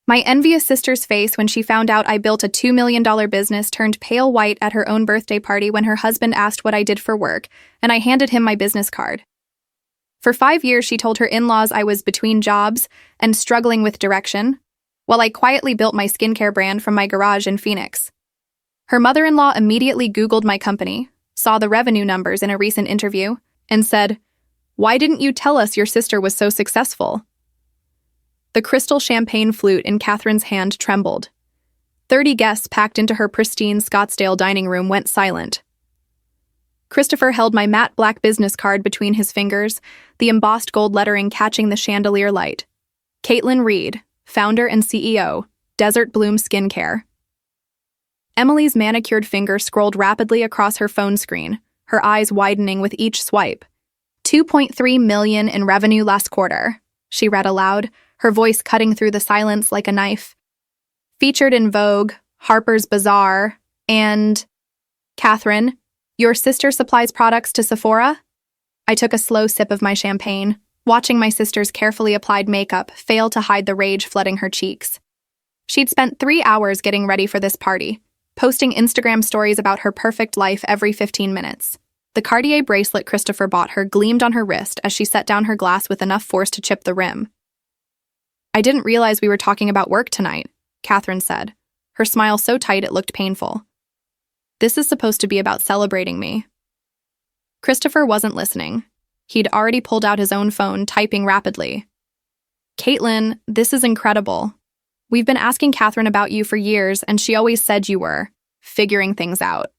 My envious sister's face when she found out I built a $2 million business turned pale white at her own birthday party when her husband asked what I did for work, and I handed him my business card. For 5 years, she told her in-laws I was between jobs and struggling with direction, while I quietly built my skincare brand from my garage in Phoenix. Her mother-in-law immediately Googled my company, saw the revenue numbers in a recent interview, and said, "Why didn't you tell us your sister was so successful?" The crystal champagne flute in Catherine's hand trembled. 30 guests packed into her pristine Scottsdale dining room went silent. Christopher held my matte black business card between his fingers, the embossed gold lettering catching the chandelier light. Caitlin Reed, founder and CEO, Desert Bloom Skincare. Emily's manicured finger scrolled rapidly across her phone screen, her eyes widening with each swipe. $2.3 million in revenue last quarter, she read aloud, her voice cutting through the silence like a knife. Featured in Vogue, Harper's Bazaar, and... Catherine, your sister supplies products to Sephora? I took a slow sip of my champagne, watching my sister's carefully applied makeup fail to hide the rage flooding her cheeks. She'd spent 3 hours getting ready for this party, posting Instagram stories about her perfect life every 15 minutes. The Cartier bracelet Christopher bought her gleamed on her wrist as she set down her glass with enough force to chip the rim. "I didn't realize we were talking about work tonight," Catherine said, her smile so tight it looked painful. "This is supposed to be about celebrating me." Christopher wasn't listening. He'd already pulled out his own phone, typing rapidly. "Caitlin, this is incredible. We've been asking Catherine about you for years, and she always said you were figuring things out."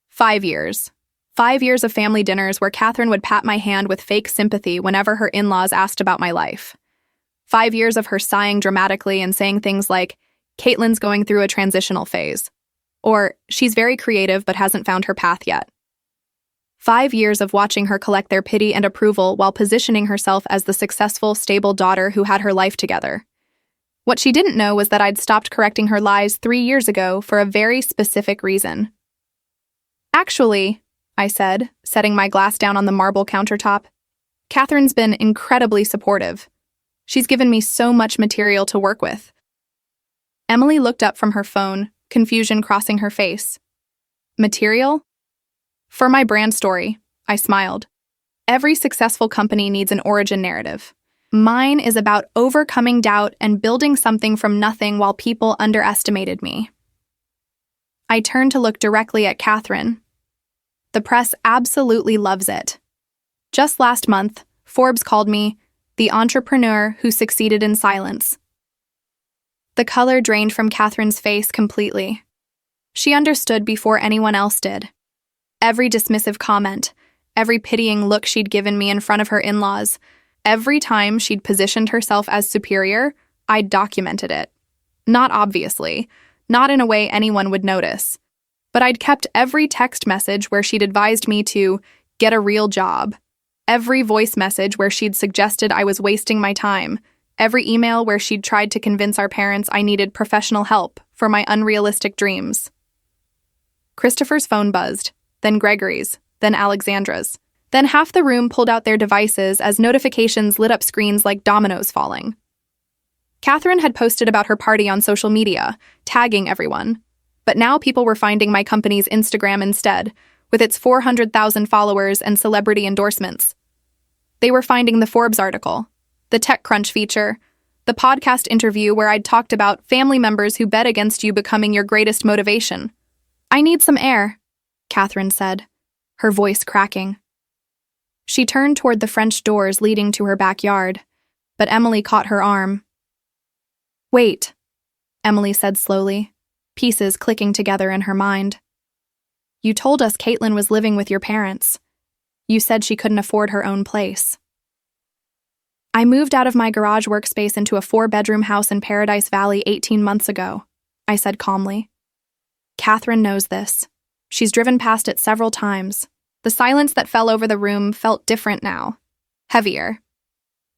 5 years. 5 years of family dinners where Catherine would pat my hand with fake sympathy whenever her in-laws asked about my life. 5 years of her sighing dramatically and saying things like, "Caitlin's going through a transitional phase," or "She's very creative but hasn't found her path yet." 5 years of watching her collect their pity and approval while positioning herself as the successful, stable daughter who had her life together. What she didn't know was that I'd stopped correcting her lies 3 years ago for a very specific reason. "Actually," I said, setting my glass down on the marble countertop, "Catherine's been incredibly supportive. She's given me so much material to work with." Emily looked up from her phone, confusion crossing her face. "Material?" "For my brand story," I smiled. "Every successful company needs an origin narrative. Mine is about overcoming doubt and building something from nothing while people underestimated me." I turned to look directly at Catherine. The press absolutely loves it. Just last month, Forbes called me the entrepreneur who succeeded in silence. The color drained from Catherine's face completely. She understood before anyone else did. Every dismissive comment, every pitying look she'd given me in front of her in-laws, every time she'd positioned herself as superior, I'd documented it. Not obviously, not in a way anyone would notice, but I'd kept every text message where she'd advised me to get a real job, every voice message where she'd suggested I was wasting my time, every email where she'd tried to convince our parents I needed professional help for my unrealistic dreams. Christopher's phone buzzed, then Gregory's, then Alexandra's. Then half the room pulled out their devices as notifications lit up screens like dominoes falling. Catherine had posted about her party on social media, tagging everyone. But now people were finding my company's Instagram instead, with its 400,000 followers and celebrity endorsements. They were finding the Forbes article, the TechCrunch feature, the podcast interview where I'd talked about family members who bet against you becoming your greatest motivation. "I need some air," Catherine said, her voice cracking. She turned toward the French doors leading to her backyard, but Emily caught her arm. "Wait," Emily said slowly, pieces clicking together in her mind. "You told us Caitlin was living with your parents. You said she couldn't afford her own place." "I moved out of my garage workspace into a 4-bedroom house in Paradise Valley 18 months ago," I said calmly. "Catherine knows this. She's driven past it several times." The silence that fell over the room felt different now, heavier.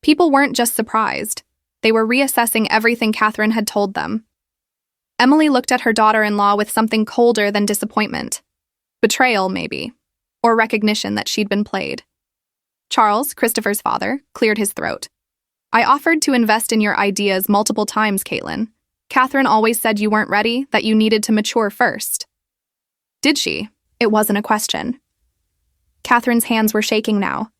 People weren't just surprised. They were reassessing everything Catherine had told them. Emily looked at her daughter-in-law with something colder than disappointment. Betrayal, maybe, or recognition that she'd been played. Charles, Christopher's father, cleared his throat. I offered to invest in your ideas multiple times, Caitlin. Catherine always said you weren't ready, that you needed to mature first. Did she? It wasn't a question. Catherine's hands were shaking now.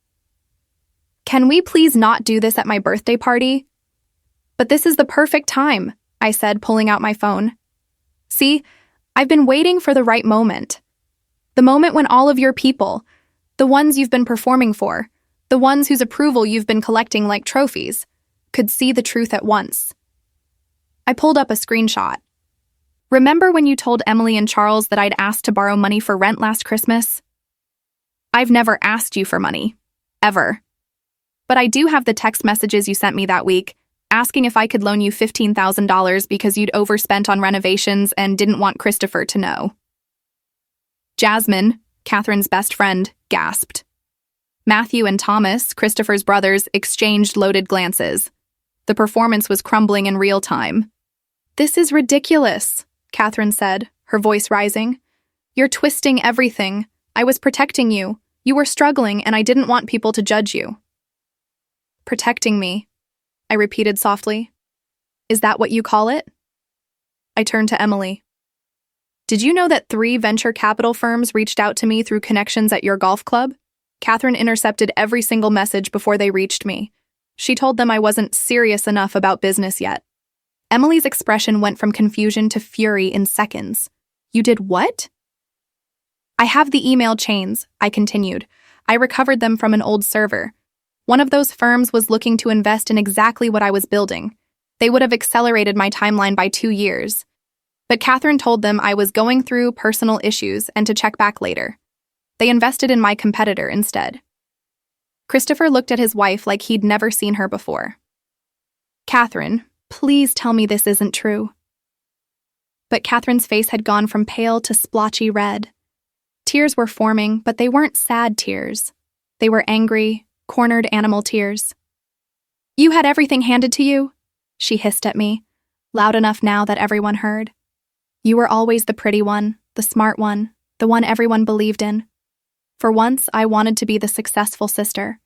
Can we please not do this at my birthday party? But this is the perfect time, I said, pulling out my phone. See, I've been waiting for the right moment. The moment when all of your people, the ones you've been performing for, the ones whose approval you've been collecting like trophies, could see the truth at once. I pulled up a screenshot. Remember when you told Emily and Charles that I'd asked to borrow money for rent last Christmas? I've never asked you for money. Ever. But I do have the text messages you sent me that week, asking if I could loan you $15,000 because you'd overspent on renovations and didn't want Christopher to know. Jasmine, Catherine's best friend, gasped. Matthew and Thomas, Christopher's brothers, exchanged loaded glances. The performance was crumbling in real time. This is ridiculous, Catherine said, her voice rising. You're twisting everything. I was protecting you. You were struggling, and I didn't want people to judge you. Protecting me, I repeated softly. Is that what you call it? I turned to Emily. Did you know that 3 venture capital firms reached out to me through connections at your golf club? Catherine intercepted every single message before they reached me. She told them I wasn't serious enough about business yet. Emily's expression went from confusion to fury in seconds. You did what? I have the email chains, I continued. I recovered them from an old server. One of those firms was looking to invest in exactly what I was building. They would have accelerated my timeline by 2 years. But Catherine told them I was going through personal issues and to check back later. They invested in my competitor instead. Christopher looked at his wife like he'd never seen her before. Catherine, please tell me this isn't true. But Catherine's face had gone from pale to splotchy red. Tears were forming, but they weren't sad tears. They were angry, cornered animal tears. You had everything handed to you? She hissed at me, loud enough now that everyone heard. You were always the pretty one, the smart one, the one everyone believed in. For once, I wanted to be the successful sister.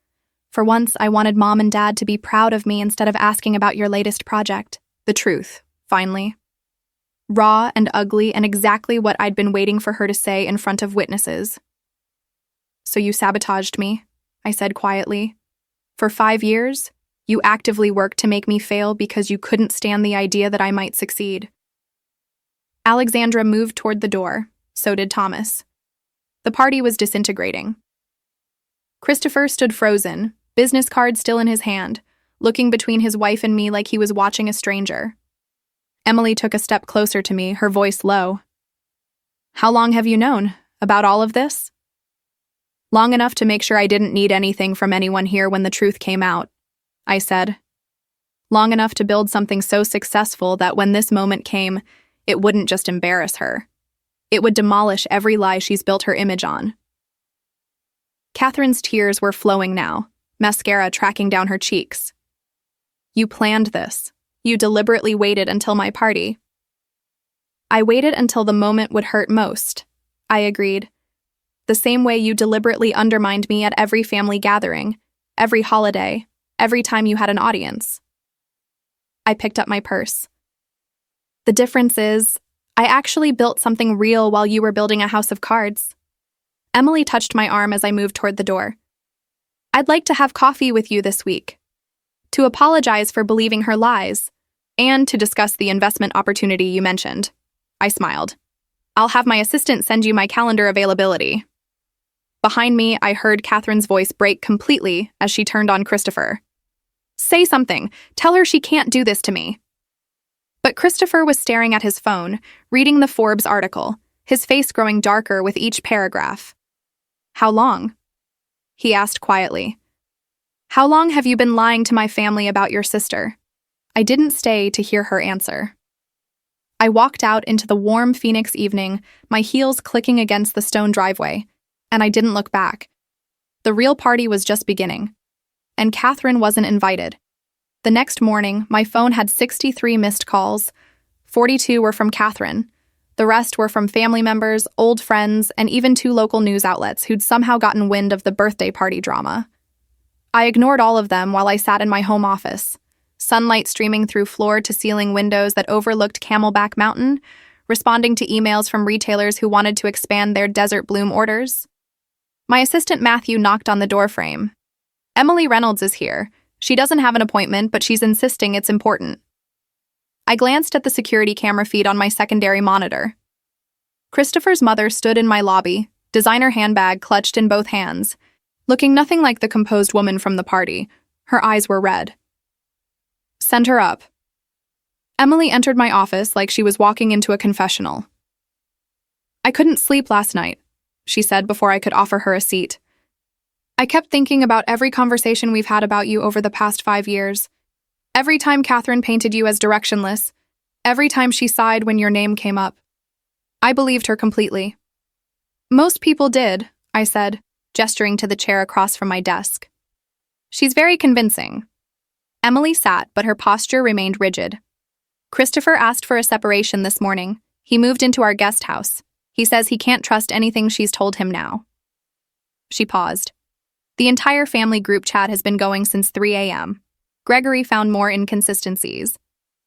For once, I wanted Mom and Dad to be proud of me instead of asking about your latest project. The truth, finally. Raw and ugly and exactly what I'd been waiting for her to say in front of witnesses. So you sabotaged me, I said quietly. For 5 years, you actively worked to make me fail because you couldn't stand the idea that I might succeed. Alexandra moved toward the door. So did Thomas. The party was disintegrating. Christopher stood frozen, business card still in his hand, looking between his wife and me like he was watching a stranger. Emily took a step closer to me, her voice low. How long have you known about all of this? Long enough to make sure I didn't need anything from anyone here when the truth came out, I said. Long enough to build something so successful that when this moment came, it wouldn't just embarrass her. It would demolish every lie she's built her image on. Catherine's tears were flowing now, mascara tracking down her cheeks. You planned this. You deliberately waited until my party. I waited until the moment would hurt most, I agreed. The same way you deliberately undermined me at every family gathering, every holiday, every time you had an audience. I picked up my purse. The difference is, I actually built something real while you were building a house of cards. Emily touched my arm as I moved toward the door. I'd like to have coffee with you this week. To apologize for believing her lies, and to discuss the investment opportunity you mentioned. I smiled. I'll have my assistant send you my calendar availability. Behind me, I heard Catherine's voice break completely as she turned on Christopher. Say something. Tell her she can't do this to me. But Christopher was staring at his phone, reading the Forbes article, his face growing darker with each paragraph. How long? He asked quietly. How long have you been lying to my family about your sister? I didn't stay to hear her answer. I walked out into the warm Phoenix evening, my heels clicking against the stone driveway, and I didn't look back. The real party was just beginning, and Catherine wasn't invited. The next morning, my phone had 63 missed calls. 42 were from Catherine. The rest were from family members, old friends, and even 2 local news outlets who'd somehow gotten wind of the birthday party drama. I ignored all of them while I sat in my home office, sunlight streaming through floor-to-ceiling windows that overlooked Camelback Mountain, responding to emails from retailers who wanted to expand their Desert Bloom orders. My assistant Matthew knocked on the doorframe. "Emily Reynolds is here. She doesn't have an appointment, but she's insisting it's important." I glanced at the security camera feed on my secondary monitor. Christopher's mother stood in my lobby, designer handbag clutched in both hands, looking nothing like the composed woman from the party. Her eyes were red. "Send her up." Emily entered my office like she was walking into a confessional. "I couldn't sleep last night," she said before I could offer her a seat. "I kept thinking about every conversation we've had about you over the past 5 years. Every time Catherine painted you as directionless, every time she sighed when your name came up. I believed her completely." "Most people did," I said, gesturing to the chair across from my desk. "She's very convincing." Emily sat, but her posture remained rigid. "Christopher asked for a separation this morning. He moved into our guest house. He says he can't trust anything she's told him now." She paused. "The entire family group chat has been going since 3 a.m. Gregory found more inconsistencies.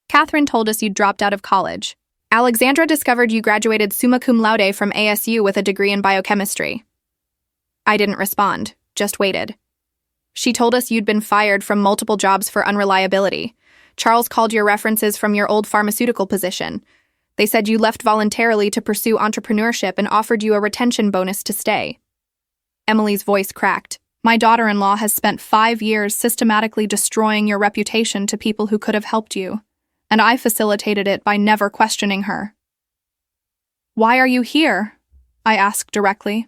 Catherine told us you'd dropped out of college. Alexandra discovered you graduated summa cum laude from ASU with a degree in biochemistry." I didn't respond, just waited. "She told us you'd been fired from multiple jobs for unreliability. Charles called your references from your old pharmaceutical position. They said you left voluntarily to pursue entrepreneurship and offered you a retention bonus to stay." Emily's voice cracked. "My daughter-in-law has spent 5 years systematically destroying your reputation to people who could have helped you, and I facilitated it by never questioning her." "Why are you here?" I asked directly.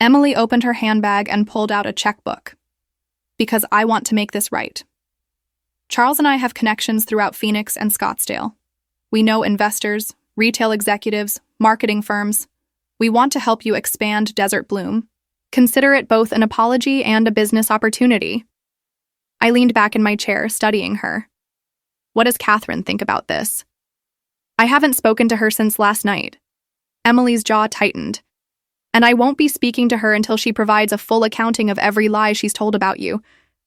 Emily opened her handbag and pulled out a checkbook. "Because I want to make this right. Charles and I have connections throughout Phoenix and Scottsdale. We know investors, retail executives, marketing firms. We want to help you expand Desert Bloom. Consider it both an apology and a business opportunity." I leaned back in my chair, studying her. What does Catherine think about this? "I haven't spoken to her since last night." Emily's jaw tightened. "And I won't be speaking to her until she provides a full accounting of every lie she's told about you.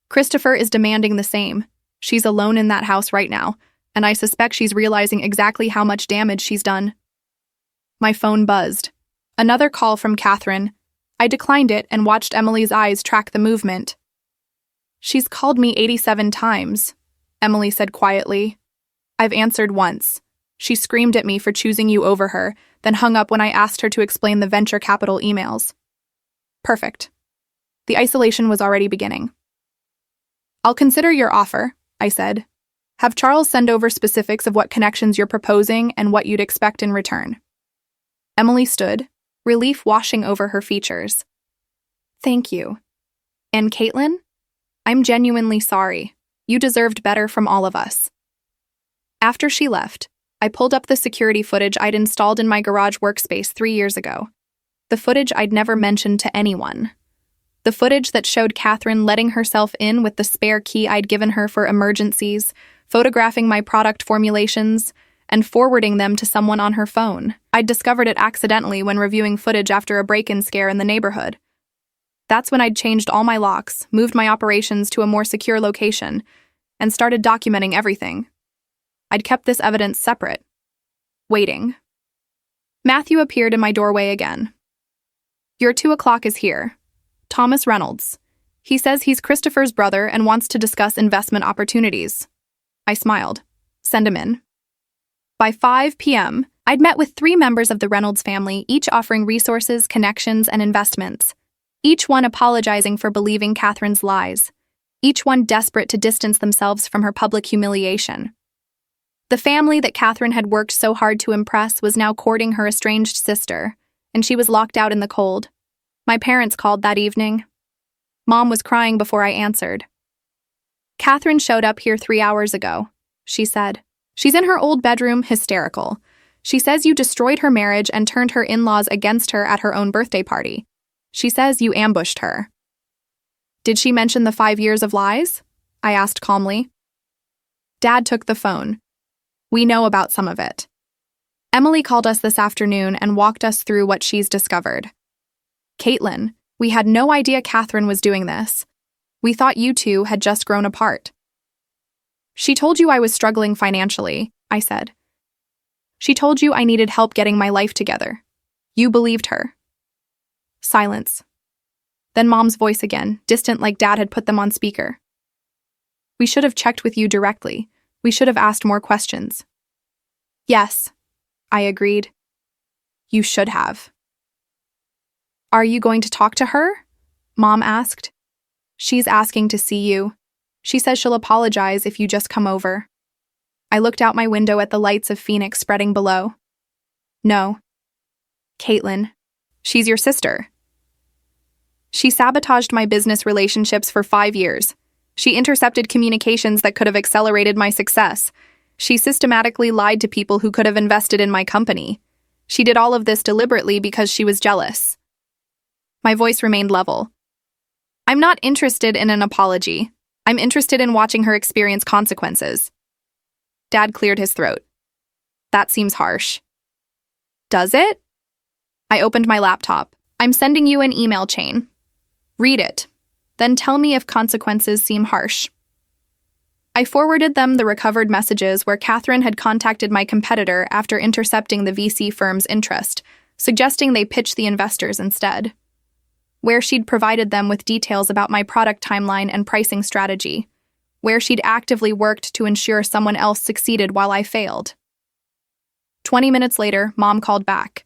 Christopher is demanding the same. She's alone in that house right now, and I suspect she's realizing exactly how much damage she's done." My phone buzzed. Another call from Catherine. I declined it and watched Emily's eyes track the movement. "She's called me 87 times, Emily said quietly. "I've answered once. She screamed at me for choosing you over her, then hung up when I asked her to explain the venture capital emails." Perfect. The isolation was already beginning. "I'll consider your offer," I said. "Have Charles send over specifics of what connections you're proposing and what you'd expect in return." Emily stood, relief washing over her features. "Thank you. And Caitlin? I'm genuinely sorry. You deserved better from all of us." After she left, I pulled up the security footage I'd installed in my garage workspace 3 years ago. The footage I'd never mentioned to anyone. The footage that showed Catherine letting herself in with the spare key I'd given her for emergencies, photographing my product formulations, and forwarding them to someone on her phone. I'd discovered it accidentally when reviewing footage after a break-in scare in the neighborhood. That's when I'd changed all my locks, moved my operations to a more secure location, and started documenting everything. I'd kept this evidence separate. Waiting. Matthew appeared in my doorway again. "Your 2 o'clock is here. Thomas Reynolds. He says he's Christopher's brother and wants to discuss investment opportunities." I smiled. "Send him in." By 5 p.m., I'd met with 3 members of the Reynolds family, each offering resources, connections, and investments. Each one apologizing for believing Catherine's lies. Each one desperate to distance themselves from her public humiliation. The family that Catherine had worked so hard to impress was now courting her estranged sister, and she was locked out in the cold. My parents called that evening. Mom was crying before I answered. "Catherine showed up here 3 hours ago," she said. "She's in her old bedroom, hysterical. She says you destroyed her marriage and turned her in-laws against her at her own birthday party. She says you ambushed her." "Did she mention the 5 years of lies?" I asked calmly. Dad took the phone. "We know about some of it. Emily called us this afternoon and walked us through what she's discovered. Caitlin, we had no idea Catherine was doing this. We thought you two had just grown apart. She told you I was struggling financially, I said. She told you I needed help getting my life together. You believed her. Silence. Then Mom's voice again, distant like Dad had put them on speaker. We should have checked with you directly. We should have asked more questions. Yes, I agreed. You should have. Are you going to talk to her? Mom asked. She's asking to see you. She says she'll apologize if you just come over. I looked out my window at the lights of Phoenix spreading below. No. Caitlin. She's your sister. She sabotaged my business relationships for 5 years. She intercepted communications that could have accelerated my success. She systematically lied to people who could have invested in my company. She did all of this deliberately because she was jealous. My voice remained level. I'm not interested in an apology. I'm interested in watching her experience consequences. Dad cleared his throat. That seems harsh. Does it? I opened my laptop. I'm sending you an email chain. Read it. Then tell me if consequences seem harsh. I forwarded them the recovered messages where Catherine had contacted my competitor after intercepting the VC firm's interest, suggesting they pitch the investors instead. Where she'd provided them with details about my product timeline and pricing strategy. Where she'd actively worked to ensure someone else succeeded while I failed. 20 minutes later, Mom called back.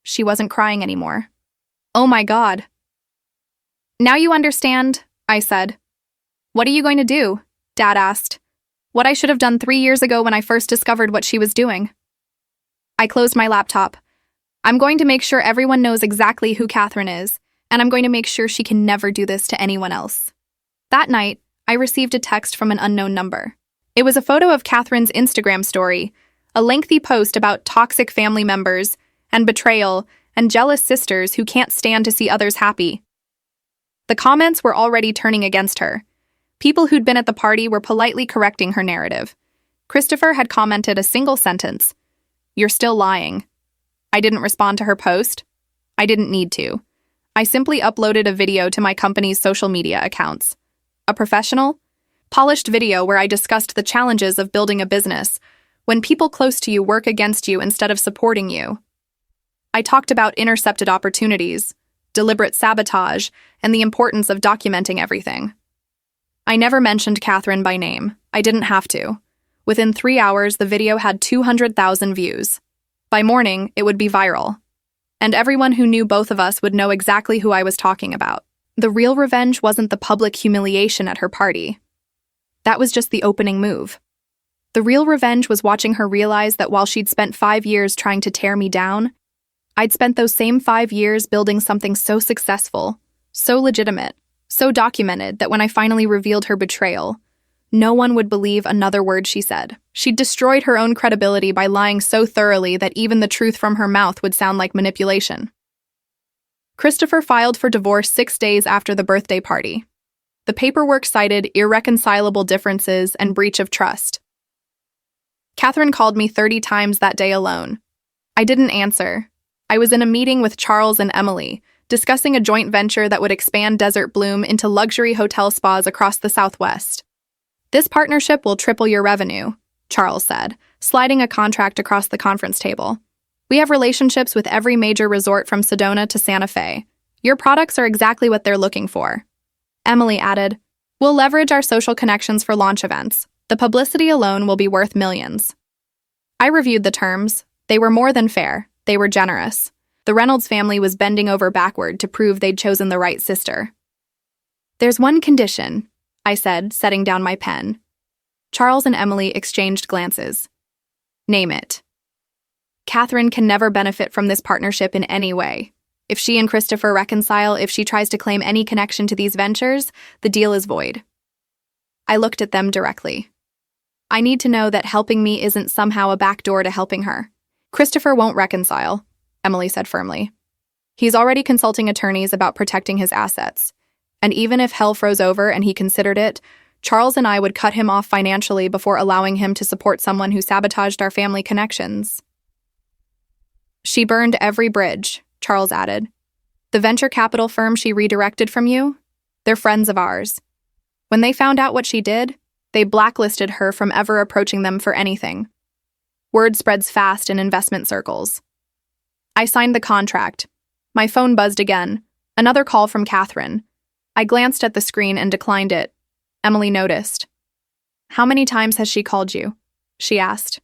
She wasn't crying anymore. Oh my God. Now you understand, I said. What are you going to do? Dad asked. What I should have done 3 years ago when I first discovered what she was doing. I closed my laptop. I'm going to make sure everyone knows exactly who Catherine is, and I'm going to make sure she can never do this to anyone else. That night, I received a text from an unknown number. It was a photo of Catherine's Instagram story, a lengthy post about toxic family members, and betrayal, and jealous sisters who can't stand to see others happy. The comments were already turning against her. People who'd been at the party were politely correcting her narrative. Christopher had commented a single sentence. You're still lying. I didn't respond to her post. I didn't need to. I simply uploaded a video to my company's social media accounts. A professional, polished video where I discussed the challenges of building a business when people close to you work against you instead of supporting you. I talked about intercepted opportunities, deliberate sabotage, and the importance of documenting everything. I never mentioned Catherine by name. I didn't have to. Within 3 hours, the video had 200,000 views. By morning, it would be viral. And everyone who knew both of us would know exactly who I was talking about. The real revenge wasn't the public humiliation at her party. That was just the opening move. The real revenge was watching her realize that while she'd spent 5 years trying to tear me down, I'd spent those same 5 years building something so successful, so legitimate, so documented that when I finally revealed her betrayal, no one would believe another word she said. She'd destroyed her own credibility by lying so thoroughly that even the truth from her mouth would sound like manipulation. Christopher filed for divorce 6 days after the birthday party. The paperwork cited irreconcilable differences and breach of trust. Catherine called me 30 times that day alone. I didn't answer. I was in a meeting with Charles and Emily, discussing a joint venture that would expand Desert Bloom into luxury hotel spas across the Southwest. This partnership will triple your revenue, Charles said, sliding a contract across the conference table. We have relationships with every major resort from Sedona to Santa Fe. Your products are exactly what they're looking for. Emily added, we'll leverage our social connections for launch events. The publicity alone will be worth millions. I reviewed the terms. They were more than fair. They were generous. The Reynolds family was bending over backward to prove they'd chosen the right sister. There's one condition, I said, setting down my pen. Charles and Emily exchanged glances. Name it. Catherine can never benefit from this partnership in any way. If she and Christopher reconcile, if she tries to claim any connection to these ventures, the deal is void. I looked at them directly. I need to know that helping me isn't somehow a backdoor to helping her. Christopher won't reconcile, Emily said firmly. He's already consulting attorneys about protecting his assets. And even if hell froze over and he considered it, Charles and I would cut him off financially before allowing him to support someone who sabotaged our family connections. She burned every bridge, Charles added. The venture capital firm she redirected from you? They're friends of ours. When they found out what she did, they blacklisted her from ever approaching them for anything. Word spreads fast in investment circles. I signed the contract. My phone buzzed again. Another call from Catherine. I glanced at the screen and declined it. Emily noticed. "How many times has she called you?" she asked.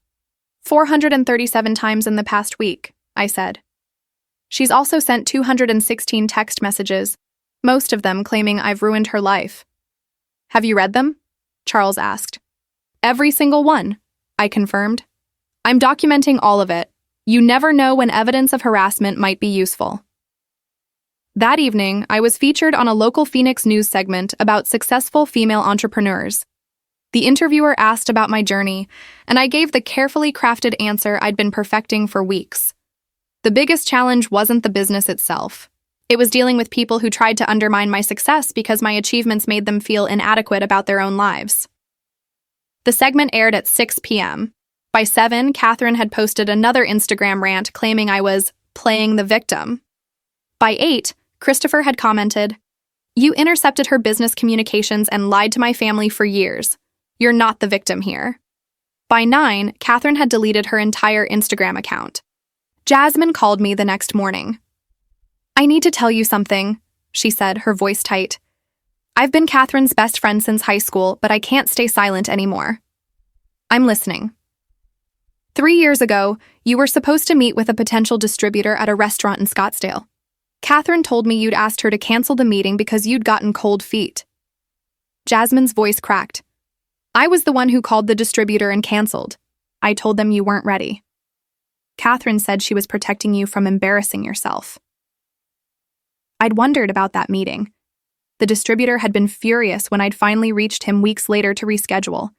437 times in the past week, I said. She's also sent 216 text messages, most of them claiming I've ruined her life. "Have you read them?" Charles asked. "Every single one," I confirmed. "I'm documenting all of it. You never know when evidence of harassment might be useful." That evening, I was featured on a local Phoenix news segment about successful female entrepreneurs. The interviewer asked about my journey, and I gave the carefully crafted answer I'd been perfecting for weeks. The biggest challenge wasn't the business itself. It was dealing with people who tried to undermine my success because my achievements made them feel inadequate about their own lives. The segment aired at 6 p.m. By 7, Catherine had posted another Instagram rant claiming I was playing the victim. By 8, Christopher had commented, "You intercepted her business communications and lied to my family for years. You're not the victim here." By 9, Catherine had deleted her entire Instagram account. Jasmine called me the next morning. "I need to tell you something," she said, her voice tight. "I've been Catherine's best friend since high school, but I can't stay silent anymore." "I'm listening." 3 years ago, you were supposed to meet with a potential distributor at a restaurant in Scottsdale. Catherine told me you'd asked her to cancel the meeting because you'd gotten cold feet. Jasmine's voice cracked. "I was the one who called the distributor and canceled. I told them you weren't ready. Catherine said she was protecting you from embarrassing yourself." I'd wondered about that meeting. The distributor had been furious when I'd finally reached him weeks later to reschedule.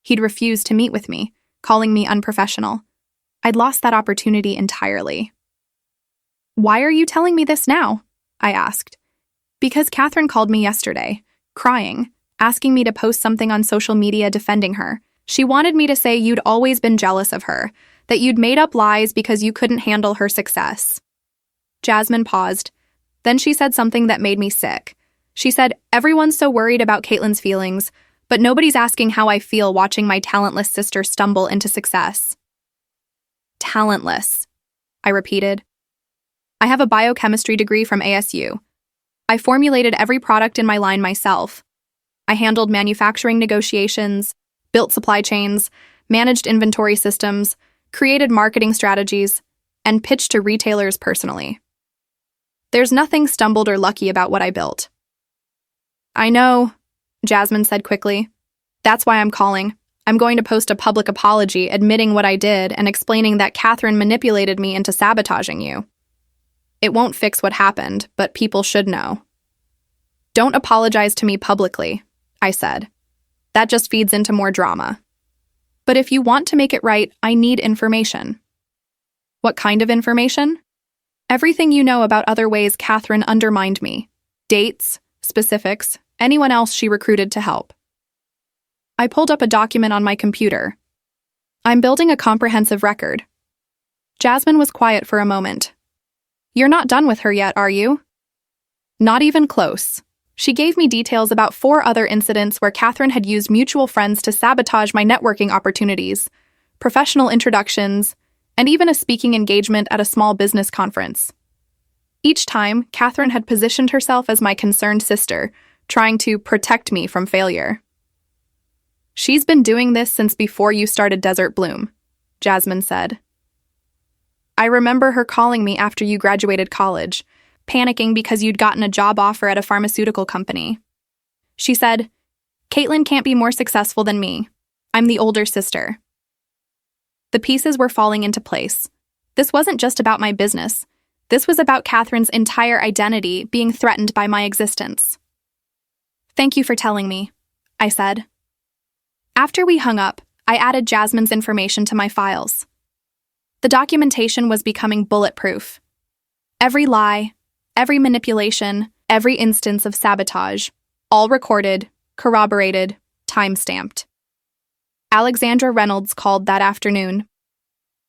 He'd refused to meet with me, calling me unprofessional. I'd lost that opportunity entirely. "Why are you telling me this now?" I asked. "Because Catherine called me yesterday, crying, asking me to post something on social media defending her. She wanted me to say you'd always been jealous of her, that you'd made up lies because you couldn't handle her success." Jasmine paused. Then she said something that made me sick. She said, "Everyone's so worried about Caitlin's feelings, but nobody's asking how I feel watching my talentless sister stumble into success." "Talentless," I repeated. "I have a biochemistry degree from ASU. I formulated every product in my line myself. I handled manufacturing negotiations, built supply chains, managed inventory systems, created marketing strategies, and pitched to retailers personally. There's nothing stumbled or lucky about what I built." "I know," Jasmine said quickly. "That's why I'm calling. I'm going to post a public apology admitting what I did and explaining that Catherine manipulated me into sabotaging you. It won't fix what happened, but people should know." "Don't apologize to me publicly," I said. "That just feeds into more drama. But if you want to make it right, I need information." "What kind of information?" "Everything you know about other ways Catherine undermined me. Dates, specifics, anyone else she recruited to help." I pulled up a document on my computer. "I'm building a comprehensive record." Jasmine was quiet for a moment. "You're not done with her yet, are you?" "Not even close." She gave me details about 4 other incidents where Catherine had used mutual friends to sabotage my networking opportunities, professional introductions, and even a speaking engagement at a small business conference. Each time, Catherine had positioned herself as my concerned sister, trying to protect me from failure. "She's been doing this since before you started Desert Bloom," Jasmine said. "I remember her calling me after you graduated college, panicking because you'd gotten a job offer at a pharmaceutical company. She said, 'Caitlin can't be more successful than me. I'm the older sister.'" The pieces were falling into place. This wasn't just about my business. This was about Catherine's entire identity being threatened by my existence. "Thank you for telling me," I said. After we hung up, I added Jasmine's information to my files. The documentation was becoming bulletproof. Every lie, every manipulation, every instance of sabotage, all recorded, corroborated, time-stamped. Alexandra Reynolds called that afternoon.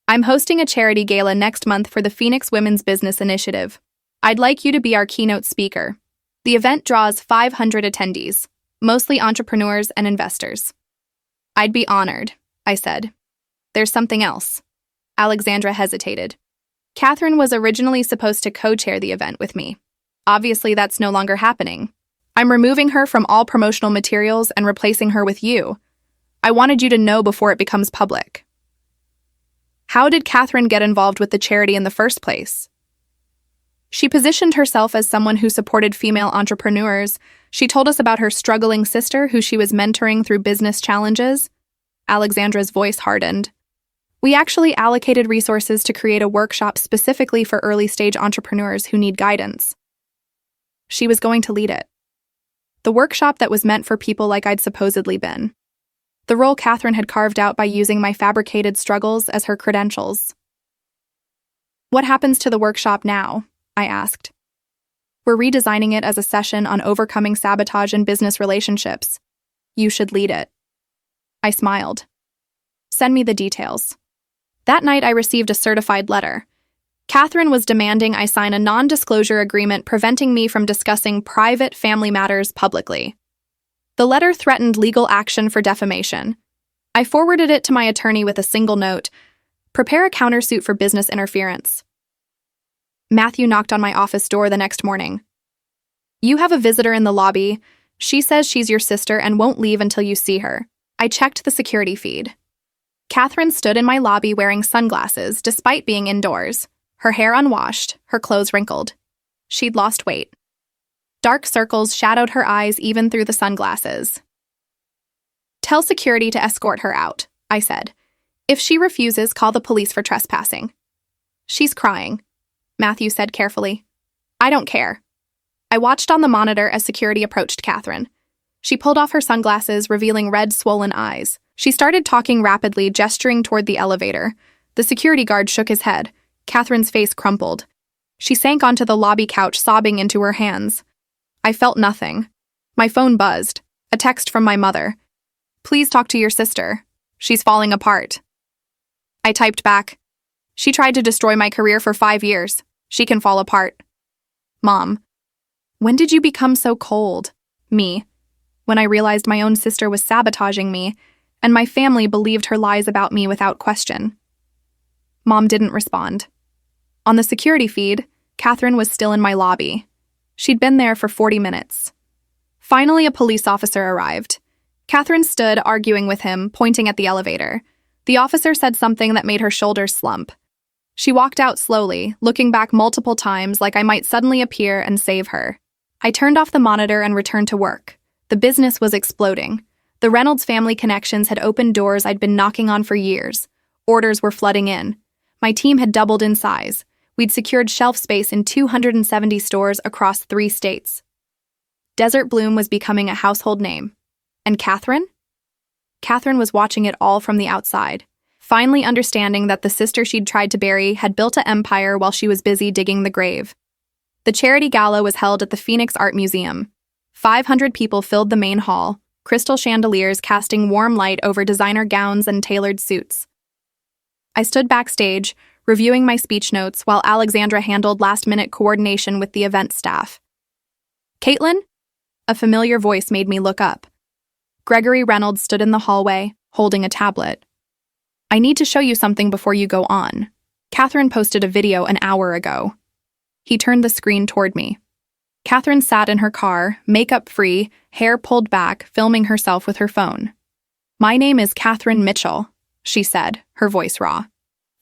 "I'm hosting a charity gala next month for the Phoenix Women's Business Initiative. I'd like you to be our keynote speaker. The event draws 500 attendees, mostly entrepreneurs and investors. I'd be honored, I said. There's something else. Alexandra hesitated. Catherine was originally supposed to co-chair the event with me. Obviously, that's no longer happening. I'm removing her from all promotional materials and replacing her with you. I wanted you to know before it becomes public. How did Catherine get involved with the charity in the first place? She positioned herself as someone who supported female entrepreneurs. She told us about her struggling sister who she was mentoring through business challenges. Alexandra's voice hardened. We actually allocated resources to create a workshop specifically for early-stage entrepreneurs who need guidance. She was going to lead it. The workshop that was meant for people like I'd supposedly been. The role Catherine had carved out by using my fabricated struggles as her credentials. What happens to the workshop now? I asked. We're redesigning it as a session on overcoming sabotage in business relationships. You should lead it. I smiled. Send me the details. That night I received a certified letter. Catherine was demanding I sign a non-disclosure agreement preventing me from discussing private family matters publicly. The letter threatened legal action for defamation. I forwarded it to my attorney with a single note: prepare a countersuit for business interference. Matthew knocked on my office door the next morning. You have a visitor in the lobby. She says she's your sister and won't leave until you see her. I checked the security feed. Catherine stood in my lobby wearing sunglasses despite being indoors, her hair unwashed, her clothes wrinkled. She'd lost weight. Dark circles shadowed her eyes even through the sunglasses. Tell security to escort her out, I said. If she refuses, call the police for trespassing. She's crying, Matthew said carefully. I don't care. I watched on the monitor as security approached Catherine. She pulled off her sunglasses, revealing red, swollen eyes. She started talking rapidly, gesturing toward the elevator. The security guard shook his head. Catherine's face crumpled. She sank onto the lobby couch, sobbing into her hands. I felt nothing. My phone buzzed. A text from my mother. Please talk to your sister. She's falling apart. I typed back. She tried to destroy my career for 5 years. She can fall apart. Mom. When did you become so cold? Me. When I realized my own sister was sabotaging me, and my family believed her lies about me without question. Mom didn't respond. On the security feed, Catherine was still in my lobby. She'd been there for 40 minutes. Finally, a police officer arrived. Catherine stood, arguing with him, pointing at the elevator. The officer said something that made her shoulders slump. She walked out slowly, looking back multiple times like I might suddenly appear and save her. I turned off the monitor and returned to work. The business was exploding. The Reynolds family connections had opened doors I'd been knocking on for years. Orders were flooding in. My team had doubled in size. We'd secured shelf space in 270 stores across 3 states. Desert Bloom was becoming a household name. And Catherine? Catherine was watching it all from the outside, finally understanding that the sister she'd tried to bury had built an empire while she was busy digging the grave. The charity gala was held at the Phoenix Art Museum. 500 people filled the main hall, crystal chandeliers casting warm light over designer gowns and tailored suits. I stood backstage, reviewing my speech notes while Alexandra handled last-minute coordination with the event staff. Caitlin? A familiar voice made me look up. Gregory Reynolds stood in the hallway, holding a tablet. I need to show you something before you go on. Catherine posted a video an hour ago. He turned the screen toward me. Catherine sat in her car, makeup-free, hair pulled back, filming herself with her phone. My name is Catherine Mitchell, she said, her voice raw.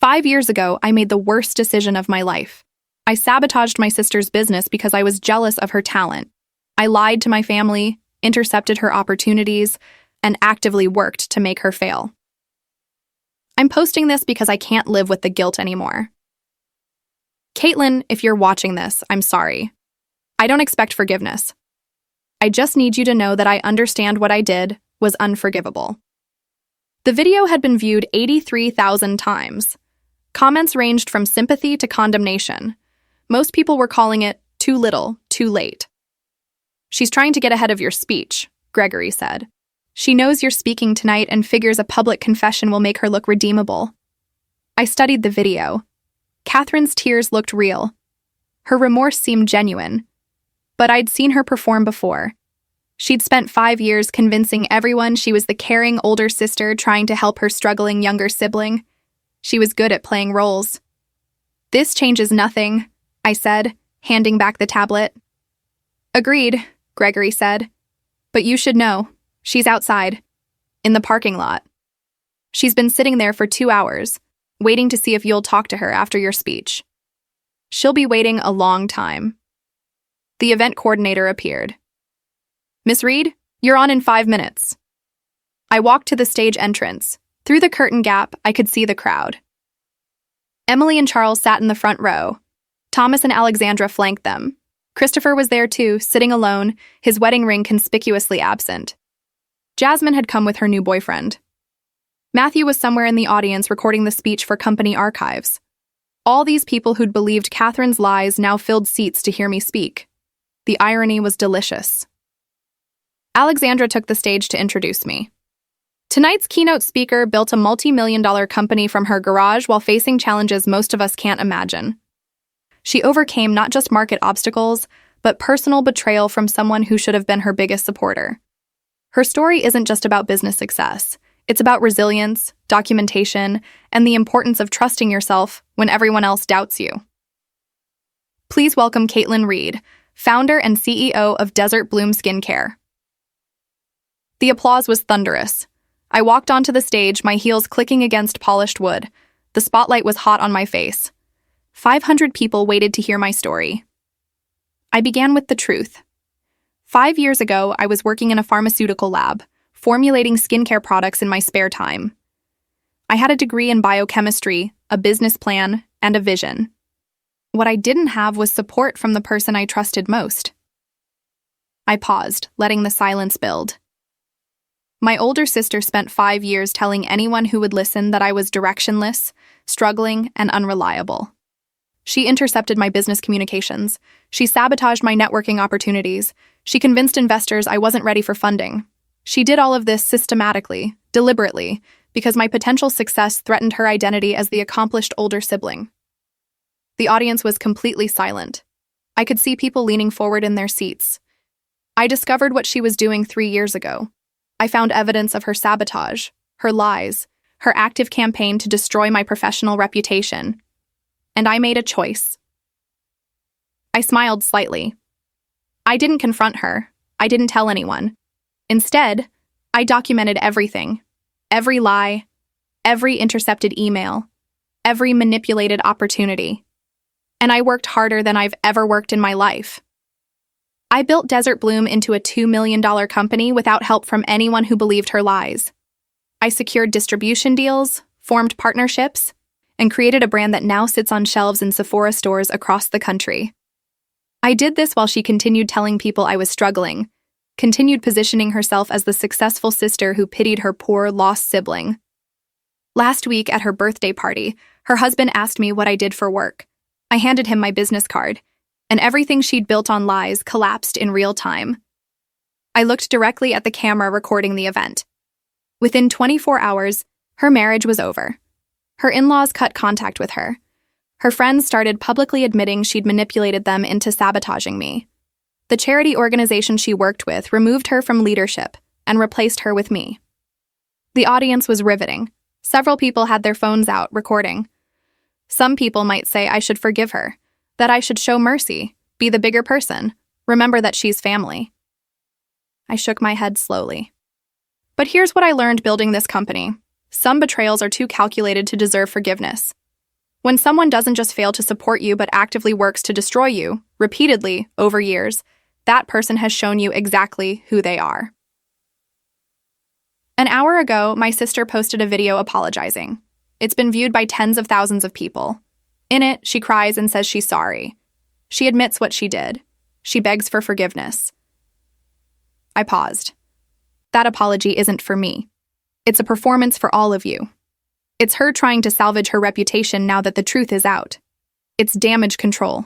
5 years ago, I made the worst decision of my life. I sabotaged my sister's business because I was jealous of her talent. I lied to my family, intercepted her opportunities, and actively worked to make her fail. I'm posting this because I can't live with the guilt anymore. Caitlin, if you're watching this, I'm sorry. I don't expect forgiveness. I just need you to know that I understand what I did was unforgivable. The video had been viewed 83,000 times. Comments ranged from sympathy to condemnation. Most people were calling it too little, too late. She's trying to get ahead of your speech, Gregory said. She knows you're speaking tonight and figures a public confession will make her look redeemable. I studied the video. Catherine's tears looked real. Her remorse seemed genuine. But I'd seen her perform before. She'd spent 5 years convincing everyone she was the caring older sister trying to help her struggling younger sibling. She was good at playing roles. "This changes nothing," I said, handing back the tablet. "Agreed," Gregory said. "But you should know, she's outside, in the parking lot. She's been sitting there for 2 hours, waiting to see if you'll talk to her after your speech. She'll be waiting a long time." The event coordinator appeared. "Miss Reed, you're on in 5 minutes." I walked to the stage entrance. Through the curtain gap, I could see the crowd. Emily and Charles sat in the front row. Thomas and Alexandra flanked them. Christopher was there too, sitting alone, his wedding ring conspicuously absent. Jasmine had come with her new boyfriend. Matthew was somewhere in the audience recording the speech for company archives. All these people who'd believed Catherine's lies now filled seats to hear me speak. The irony was delicious. Alexandra took the stage to introduce me. Tonight's keynote speaker built a multi-million-dollar company from her garage while facing challenges most of us can't imagine. She overcame not just market obstacles, but personal betrayal from someone who should have been her biggest supporter. Her story isn't just about business success. It's about resilience, documentation, and the importance of trusting yourself when everyone else doubts you. Please welcome Caitlin Reed, founder and CEO of Desert Bloom Skincare. The applause was thunderous. I walked onto the stage, my heels clicking against polished wood. The spotlight was hot on my face. 500 people waited to hear my story. I began with the truth. 5 years ago, I was working in a pharmaceutical lab, formulating skincare products in my spare time. I had a degree in biochemistry, a business plan, and a vision. What I didn't have was support from the person I trusted most. I paused, letting the silence build. My older sister spent 5 years telling anyone who would listen that I was directionless, struggling, and unreliable. She intercepted my business communications. She sabotaged my networking opportunities. She convinced investors I wasn't ready for funding. She did all of this systematically, deliberately, because my potential success threatened her identity as the accomplished older sibling. The audience was completely silent. I could see people leaning forward in their seats. I discovered what she was doing 3 years ago. I found evidence of her sabotage, her lies, her active campaign to destroy my professional reputation. And I made a choice. I smiled slightly. I didn't confront her. I didn't tell anyone. Instead, I documented everything. Every lie, every intercepted email, every manipulated opportunity. And I worked harder than I've ever worked in my life. I built Desert Bloom into a $2 million company without help from anyone who believed her lies. I secured distribution deals, formed partnerships, and created a brand that now sits on shelves in Sephora stores across the country. I did this while she continued telling people I was struggling, continued positioning herself as the successful sister who pitied her poor, lost sibling. Last week at her birthday party, her husband asked me what I did for work. I handed him my business card, and everything she'd built on lies collapsed in real time. I looked directly at the camera recording the event. Within 24 hours, her marriage was over. Her in-laws cut contact with her. Her friends started publicly admitting she'd manipulated them into sabotaging me. The charity organization she worked with removed her from leadership and replaced her with me. The audience was riveting. Several people had their phones out, recording. Some people might say I should forgive her, that I should show mercy, be the bigger person, remember that she's family. I shook my head slowly. But here's what I learned building this company. Some betrayals are too calculated to deserve forgiveness. When someone doesn't just fail to support you but actively works to destroy you, repeatedly, over years, that person has shown you exactly who they are. An hour ago, my sister posted a video apologizing. It's been viewed by tens of thousands of people. In it, she cries and says she's sorry. She admits what she did. She begs for forgiveness. I paused. That apology isn't for me. It's a performance for all of you. It's her trying to salvage her reputation now that the truth is out. It's damage control,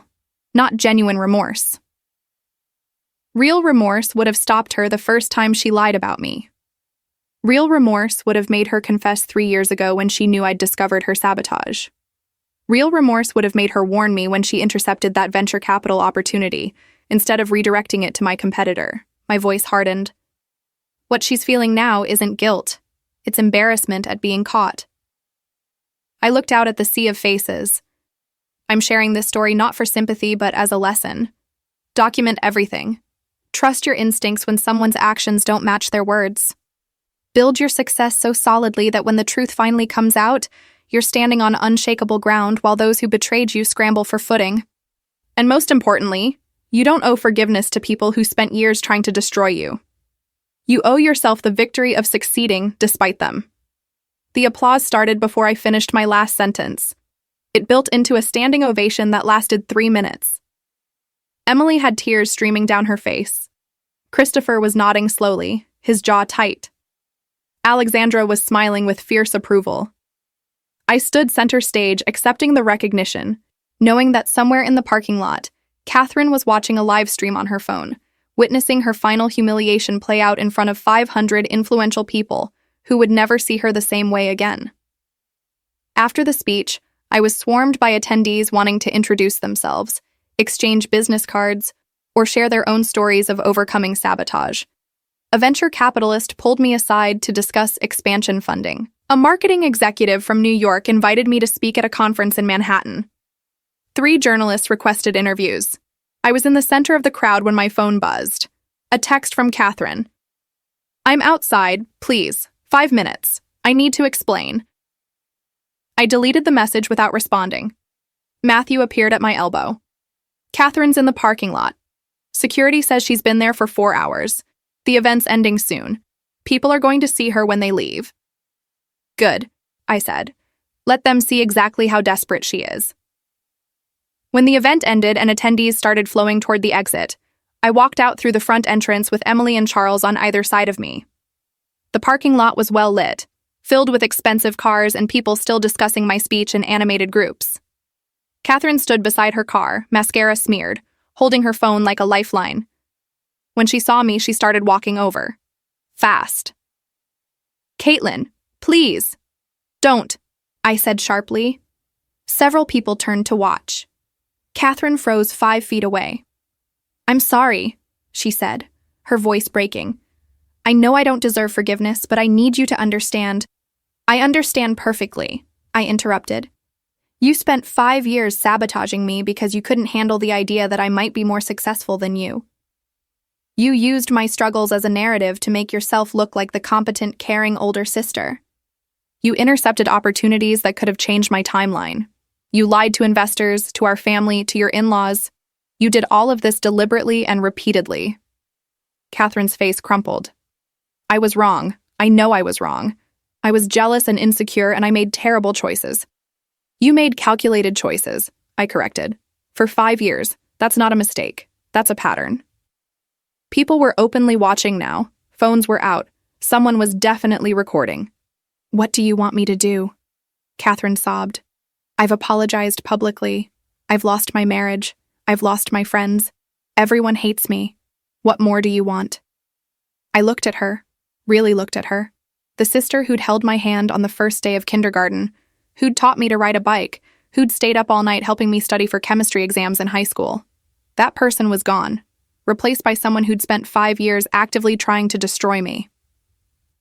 not genuine remorse. Real remorse would have stopped her the first time she lied about me. Real remorse would have made her confess 3 years ago when she knew I'd discovered her sabotage. Real remorse would have made her warn me when she intercepted that venture capital opportunity instead of redirecting it to my competitor. My voice hardened. What she's feeling now isn't guilt. It's embarrassment at being caught. I looked out at the sea of faces. I'm sharing this story not for sympathy, but as a lesson. Document everything. Trust your instincts when someone's actions don't match their words. Build your success so solidly that when the truth finally comes out, you're standing on unshakable ground while those who betrayed you scramble for footing. And most importantly, you don't owe forgiveness to people who spent years trying to destroy you. You owe yourself the victory of succeeding despite them. The applause started before I finished my last sentence. It built into a standing ovation that lasted 3 minutes. Emily had tears streaming down her face. Christopher was nodding slowly, his jaw tight. Alexandra was smiling with fierce approval. I stood center stage, accepting the recognition, knowing that somewhere in the parking lot, Catherine was watching a live stream on her phone, witnessing her final humiliation play out in front of 500 influential people who would never see her the same way again. After the speech, I was swarmed by attendees wanting to introduce themselves, exchange business cards, or share their own stories of overcoming sabotage. A venture capitalist pulled me aside to discuss expansion funding. A marketing executive from New York invited me to speak at a conference in Manhattan. 3 journalists requested interviews. I was in the center of the crowd when my phone buzzed. A text from Catherine. "I'm outside, please. 5 minutes. I need to explain." I deleted the message without responding. Matthew appeared at my elbow. "Catherine's in the parking lot. Security says she's been there for 4 hours. The event's ending soon. People are going to see her when they leave." "Good," I said. "Let them see exactly how desperate she is." When the event ended and attendees started flowing toward the exit, I walked out through the front entrance with Emily and Charles on either side of me. The parking lot was well lit, filled with expensive cars and people still discussing my speech in animated groups. Catherine stood beside her car, mascara smeared, holding her phone like a lifeline. When she saw me, she started walking over. Fast. "Caitlin, please." "Don't," I said sharply. Several people turned to watch. Catherine froze 5 feet away. "I'm sorry," she said, her voice breaking. "I know I don't deserve forgiveness, but I need you to understand." "I understand perfectly," I interrupted. "You spent 5 years sabotaging me because you couldn't handle the idea that I might be more successful than you. You used my struggles as a narrative to make yourself look like the competent, caring older sister. You intercepted opportunities that could have changed my timeline. You lied to investors, to our family, to your in-laws. You did all of this deliberately and repeatedly." Catherine's face crumpled. "I was wrong. I know I was wrong. I was jealous and insecure, and I made terrible choices." "You made calculated choices," I corrected. "For 5 years. That's not a mistake. That's a pattern." People were openly watching now. Phones were out. Someone was definitely recording. "What do you want me to do?" Catherine sobbed. "I've apologized publicly. I've lost my marriage. I've lost my friends. Everyone hates me. What more do you want?" I looked at her, really looked at her. The sister who'd held my hand on the first day of kindergarten, who'd taught me to ride a bike, who'd stayed up all night helping me study for chemistry exams in high school. That person was gone, replaced by someone who'd spent 5 years actively trying to destroy me.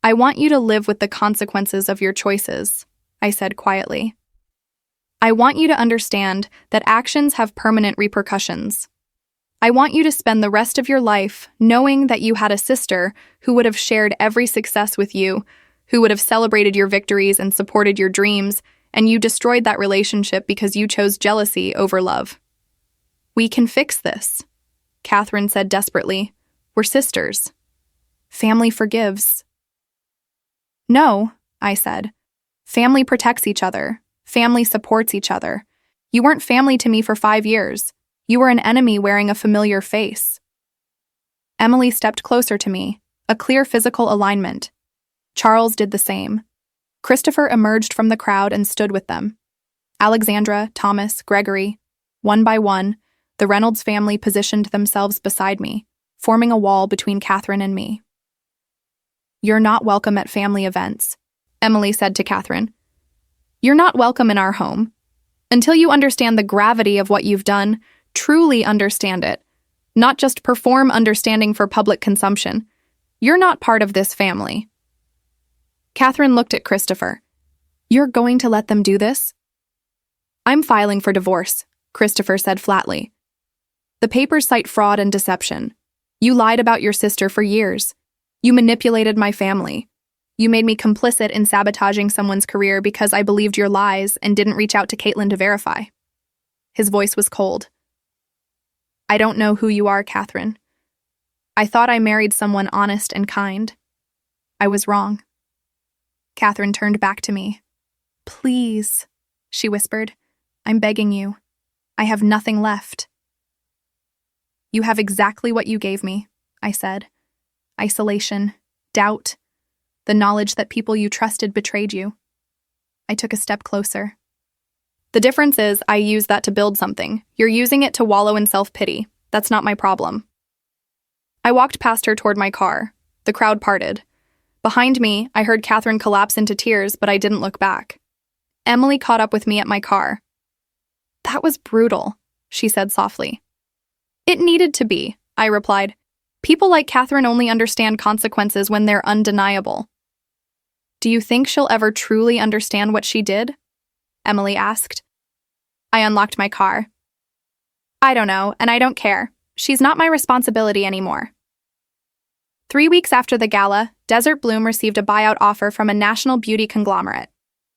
"I want you to live with the consequences of your choices," I said quietly. "I want you to understand that actions have permanent repercussions. I want you to spend the rest of your life knowing that you had a sister who would have shared every success with you, who would have celebrated your victories and supported your dreams, and you destroyed that relationship because you chose jealousy over love. We can fix this," Catherine said desperately. "We're sisters. Family forgives." "No," I said. "Family protects each other. Family supports each other. You weren't family to me for 5 years. You were an enemy wearing a familiar face." Emily stepped closer to me, a clear physical alignment. Charles did the same. Christopher emerged from the crowd and stood with them. Alexandra, Thomas, Gregory. One by one, the Reynolds family positioned themselves beside me, forming a wall between Catherine and me. "You're not welcome at family events," Emily said to Catherine. "You're not welcome in our home. Until you understand the gravity of what you've done, truly understand it, not just perform understanding for public consumption. You're not part of this family. Catherine looked at Christopher. You're going to let them do this? I'm filing for divorce, Christopher said flatly. The papers cite fraud and deception. You lied about your sister for years. You manipulated my family. You made me complicit in sabotaging someone's career because I believed your lies and didn't reach out to Caitlin to verify. His voice was cold. I don't know who you are, Catherine. I thought I married someone honest and kind. I was wrong. Catherine turned back to me. Please, she whispered. I'm begging you. I have nothing left. You have exactly what you gave me, I said. Isolation, doubt, the knowledge that people you trusted betrayed you. I took a step closer. The difference is I use that to build something. You're using it to wallow in self-pity. That's not my problem. I walked past her toward my car. The crowd parted. Behind me, I heard Catherine collapse into tears, but I didn't look back. Emily caught up with me at my car. That was brutal, she said softly. It needed to be, I replied. People like Catherine only understand consequences when they're undeniable. Do you think she'll ever truly understand what she did? Emily asked. I unlocked my car. I don't know, and I don't care. She's not my responsibility anymore. 3 weeks after the gala, Desert Bloom received a buyout offer from a national beauty conglomerate.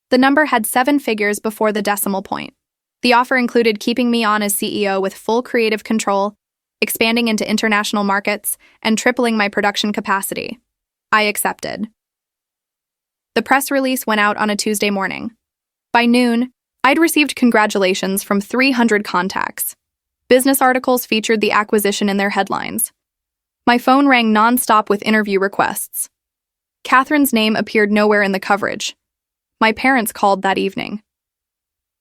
The number had 7 figures before the decimal point. The offer included keeping me on as CEO with full creative control, expanding into international markets, and tripling my production capacity. I accepted. The press release went out on a Tuesday morning. By noon, I'd received congratulations from 300 contacts. Business articles featured the acquisition in their headlines. My phone rang nonstop with interview requests. Catherine's name appeared nowhere in the coverage. My parents called that evening.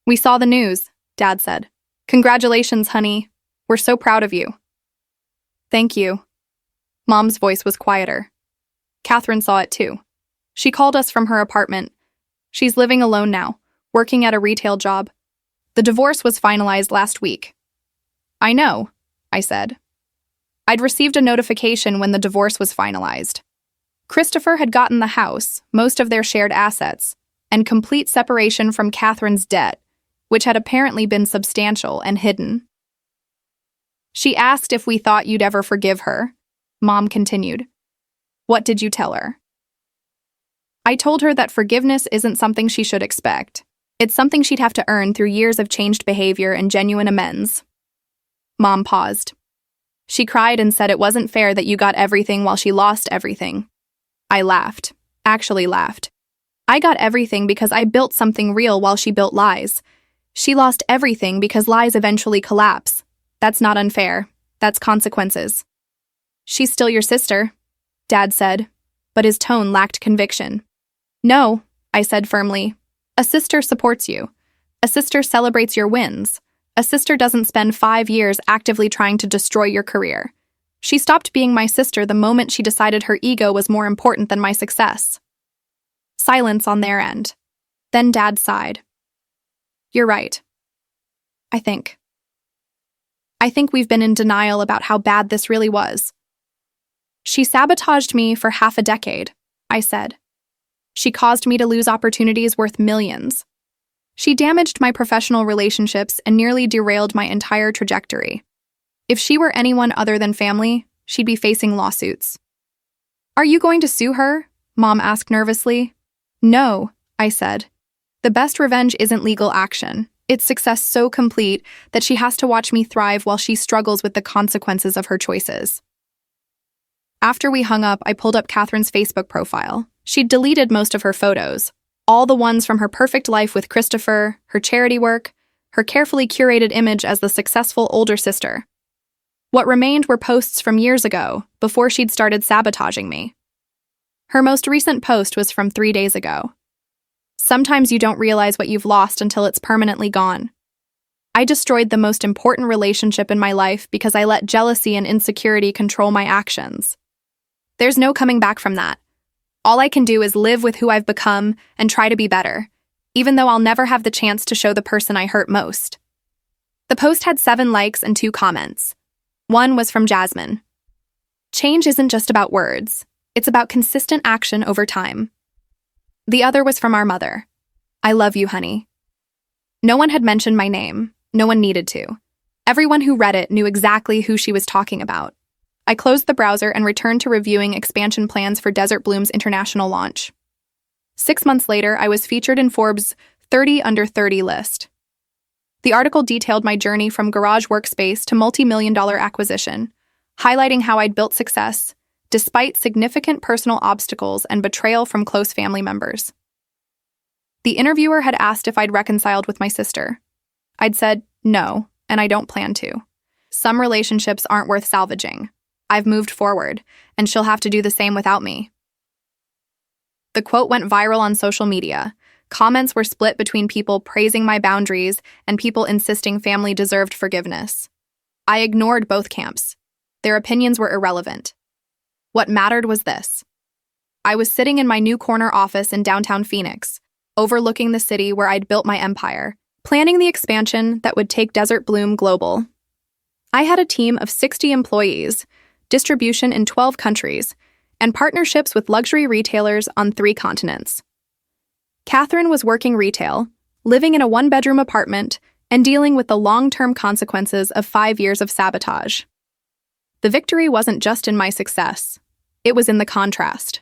We saw the news, Dad said. Congratulations, honey. We're so proud of you. Thank you. Mom's voice was quieter. Catherine saw it too. She called us from her apartment. She's living alone now, working at a retail job. The divorce was finalized last week. I know, I said. I'd received a notification when the divorce was finalized. Christopher had gotten the house, most of their shared assets, and complete separation from Catherine's debt, which had apparently been substantial and hidden. She asked if we thought you'd ever forgive her. Mom continued. What did you tell her? I told her that forgiveness isn't something she should expect. It's something she'd have to earn through years of changed behavior and genuine amends. Mom paused. She cried and said it wasn't fair that you got everything while she lost everything. I laughed. Actually laughed. I got everything because I built something real while she built lies. She lost everything because lies eventually collapse. That's not unfair. That's consequences. She's still your sister, Dad said, but his tone lacked conviction. No, I said firmly. A sister supports you. A sister celebrates your wins. A sister doesn't spend 5 years actively trying to destroy your career. She stopped being my sister the moment she decided her ego was more important than my success. Silence on their end. Then Dad sighed. You're right. I think we've been in denial about how bad this really was. She sabotaged me for half a decade, I said. She caused me to lose opportunities worth millions. She damaged my professional relationships and nearly derailed my entire trajectory. If she were anyone other than family, she'd be facing lawsuits. Are you going to sue her? Mom asked nervously. No, I said. The best revenge isn't legal action. It's success so complete that she has to watch me thrive while she struggles with the consequences of her choices. After we hung up, I pulled up Catherine's Facebook profile. She'd deleted most of her photos, all the ones from her perfect life with Christopher, her charity work, her carefully curated image as the successful older sister. What remained were posts from years ago, before she'd started sabotaging me. Her most recent post was from 3 days ago. Sometimes you don't realize what you've lost until it's permanently gone. I destroyed the most important relationship in my life because I let jealousy and insecurity control my actions. There's no coming back from that. All I can do is live with who I've become and try to be better, even though I'll never have the chance to show the person I hurt most. The post had 7 likes and 2 comments. One was from Jasmine. Change isn't just about words. It's about consistent action over time. The other was from our mother. I love you, honey. No one had mentioned my name. No one needed to. Everyone who read it knew exactly who she was talking about. I closed the browser and returned to reviewing expansion plans for Desert Bloom's international launch. 6 months later, I was featured in Forbes' 30 Under 30 list. The article detailed my journey from garage workspace to multi-million-dollar acquisition, highlighting how I'd built success despite significant personal obstacles and betrayal from close family members. The interviewer had asked if I'd reconciled with my sister. I'd said, no, and I don't plan to. Some relationships aren't worth salvaging. I've moved forward, and she'll have to do the same without me. The quote went viral on social media. Comments were split between people praising my boundaries and people insisting family deserved forgiveness. I ignored both camps. Their opinions were irrelevant. What mattered was this. I was sitting in my new corner office in downtown Phoenix, overlooking the city where I'd built my empire, planning the expansion that would take Desert Bloom global. I had a team of 60 employees, distribution in 12 countries, and partnerships with luxury retailers on 3 continents. Catherine was working retail, living in a 1-bedroom apartment, and dealing with the long-term consequences of 5 years of sabotage. The victory wasn't just in my success. It was in the contrast.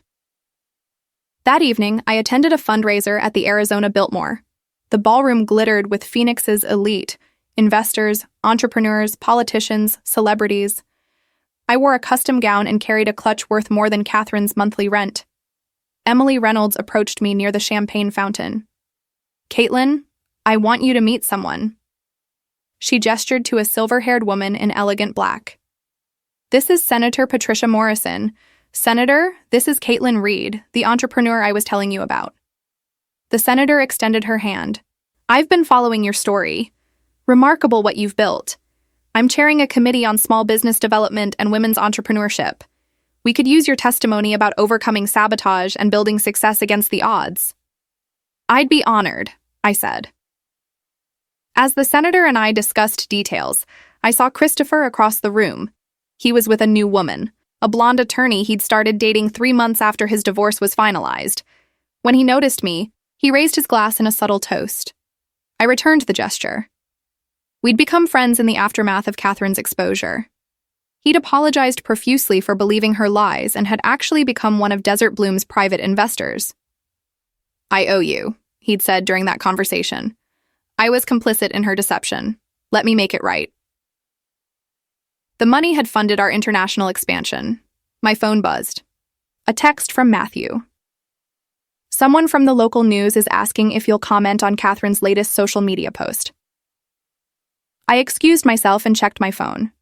That evening, I attended a fundraiser at the Arizona Biltmore. The ballroom glittered with Phoenix's elite, investors, entrepreneurs, politicians, celebrities. I wore a custom gown and carried a clutch worth more than Catherine's monthly rent. Emily Reynolds approached me near the champagne fountain. "Caitlin, I want you to meet someone." She gestured to a silver-haired woman in elegant black. "This is Senator Patricia Morrison. Senator, this is Caitlin Reed, the entrepreneur I was telling you about." The senator extended her hand. "I've been following your story. Remarkable what you've built. I'm chairing a committee on small business development and women's entrepreneurship. We could use your testimony about overcoming sabotage and building success against the odds." "I'd be honored," I said. As the senator and I discussed details, I saw Christopher across the room. He was with a new woman, a blonde attorney he'd started dating 3 months after his divorce was finalized. When he noticed me, he raised his glass in a subtle toast. I returned the gesture. We'd become friends in the aftermath of Catherine's exposure. He'd apologized profusely for believing her lies and had actually become one of Desert Bloom's private investors. "I owe you," he'd said during that conversation. "I was complicit in her deception. Let me make it right." The money had funded our international expansion. My phone buzzed. A text from Matthew. "Someone from the local news is asking if you'll comment on Catherine's latest social media post." I excused myself and checked my phone.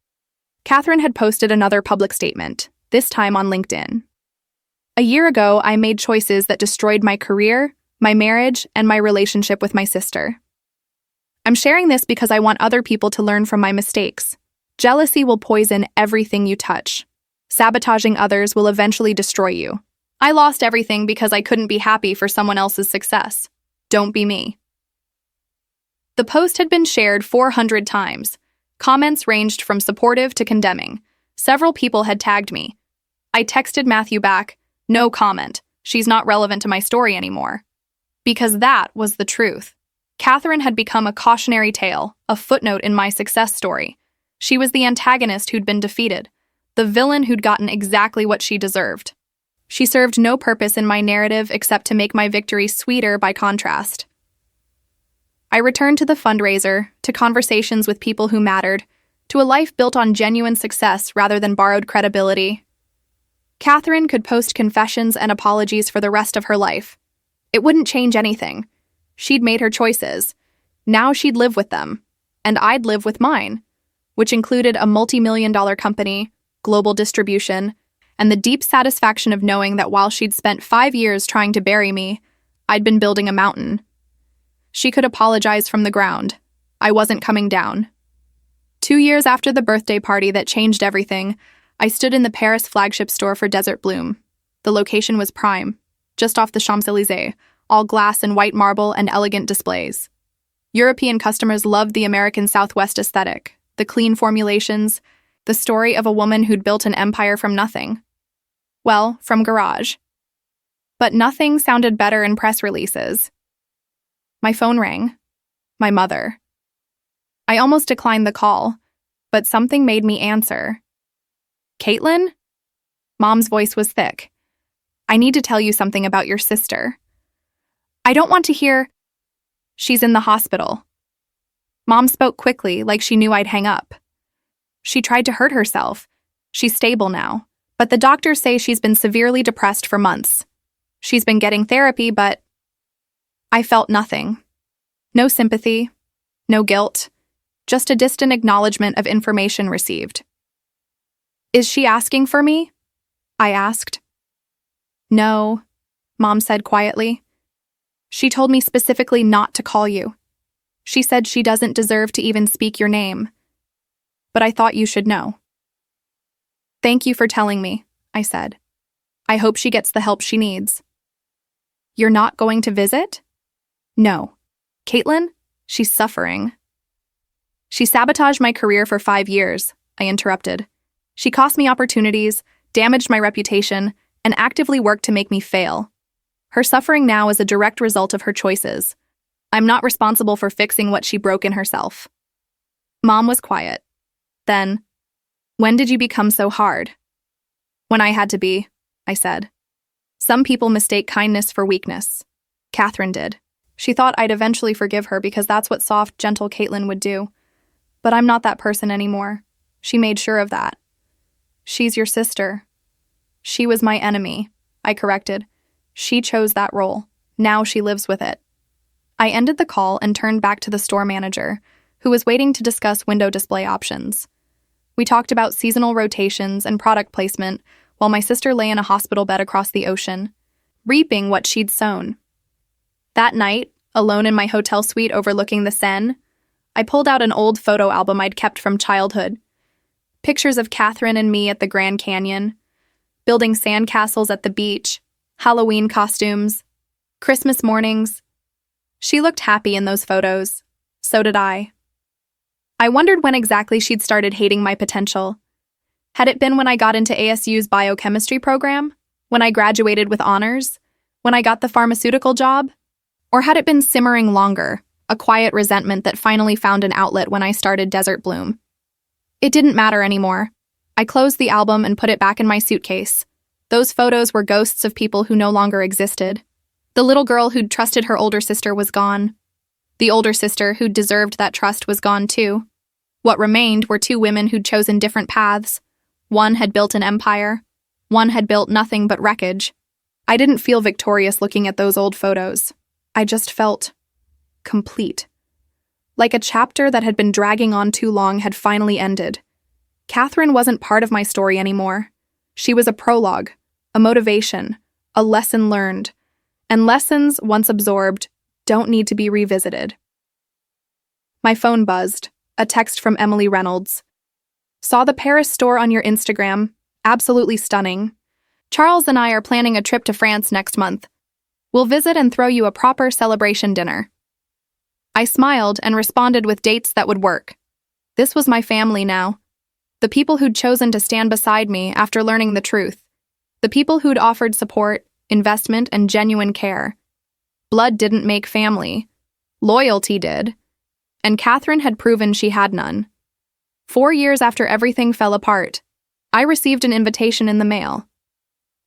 Catherine had posted another public statement, this time on LinkedIn. "A year ago, I made choices that destroyed my career, my marriage, and my relationship with my sister. I'm sharing this because I want other people to learn from my mistakes. Jealousy will poison everything you touch. Sabotaging others will eventually destroy you. I lost everything because I couldn't be happy for someone else's success. Don't be me." The post had been shared 400 times. Comments ranged from supportive to condemning. Several people had tagged me. I texted Matthew back, "No comment. She's not relevant to my story anymore." Because that was the truth. Catherine had become a cautionary tale, a footnote in my success story. She was the antagonist who'd been defeated, the villain who'd gotten exactly what she deserved. She served no purpose in my narrative except to make my victory sweeter by contrast. I returned to the fundraiser, to conversations with people who mattered, to a life built on genuine success rather than borrowed credibility. Catherine could post confessions and apologies for the rest of her life. It wouldn't change anything. She'd made her choices. Now she'd live with them, and I'd live with mine, which included a multi-million-dollar company, global distribution, and the deep satisfaction of knowing that while she'd spent 5 years trying to bury me, I'd been building a mountain. She could apologize from the ground. I wasn't coming down. 2 years after the birthday party that changed everything, I stood in the Paris flagship store for Desert Bloom. The location was prime, just off the Champs-Élysées, all glass and white marble and elegant displays. European customers loved the American Southwest aesthetic, the clean formulations, The story of a woman who'd built an empire from nothing. Well, from garage. But nothing sounded better in press releases. My phone rang. My mother. I almost declined the call, but something made me answer. "Caitlin?" Mom's voice was thick. "I need to tell you something about your sister." "I don't want to hear." "She's in the hospital." Mom spoke quickly, like she knew I'd hang up. "She tried to hurt herself. She's stable now, but the doctors say she's been severely depressed for months. She's been getting therapy, but..." I felt nothing. No sympathy, no guilt, just a distant acknowledgement of information received. "Is she asking for me?" I asked. "No," Mom said quietly. "She told me specifically not to call you. She said she doesn't deserve to even speak your name. But I thought you should know." "Thank you for telling me," I said. "I hope she gets the help she needs." "You're not going to visit?" "No. Caitlin, she's suffering." "She sabotaged my career for 5 years," I interrupted. "She cost me opportunities, damaged my reputation, and actively worked to make me fail. Her suffering now is a direct result of her choices. I'm not responsible for fixing what she broke in herself." Mom was quiet. Then, "When did you become so hard?" "When I had to be," I said. "Some people mistake kindness for weakness. Catherine did. She thought I'd eventually forgive her because that's what soft, gentle Caitlin would do. But I'm not that person anymore. She made sure of that." "She's your sister." "She was my enemy," I corrected. "She chose that role. Now she lives with it." I ended the call and turned back to the store manager, who was waiting to discuss window display options. We talked about seasonal rotations and product placement while my sister lay in a hospital bed across the ocean, reaping what she'd sown. That night, alone in my hotel suite overlooking the Seine, I pulled out an old photo album I'd kept from childhood. Pictures of Catherine and me at the Grand Canyon, building sandcastles at the beach, Halloween costumes, Christmas mornings. She looked happy in those photos. So did I. I wondered when exactly she'd started hating my potential. Had it been when I got into ASU's biochemistry program? When I graduated with honors? When I got the pharmaceutical job? Or had it been simmering longer, a quiet resentment that finally found an outlet when I started Desert Bloom? It didn't matter anymore. I closed the album and put it back in my suitcase. Those photos were ghosts of people who no longer existed. The little girl who'd trusted her older sister was gone. The older sister who'd deserved that trust was gone too. What remained were 2 women who'd chosen different paths. One had built an empire. One had built nothing but wreckage. I didn't feel victorious looking at those old photos. I just felt complete. Like a chapter that had been dragging on too long had finally ended. Catherine wasn't part of my story anymore. She was a prologue, a motivation, a lesson learned. And lessons, once absorbed, don't need to be revisited. My phone buzzed, a text from Emily Reynolds. "Saw the Paris store on your Instagram. Absolutely stunning. Charles and I are planning a trip to France next month. We'll visit and throw you a proper celebration dinner." I smiled and responded with dates that would work. This was my family now. The people who'd chosen to stand beside me after learning the truth. The people who'd offered support, investment, and genuine care. Blood didn't make family. Loyalty did. And Catherine had proven she had none. 4 years after everything fell apart, I received an invitation in the mail.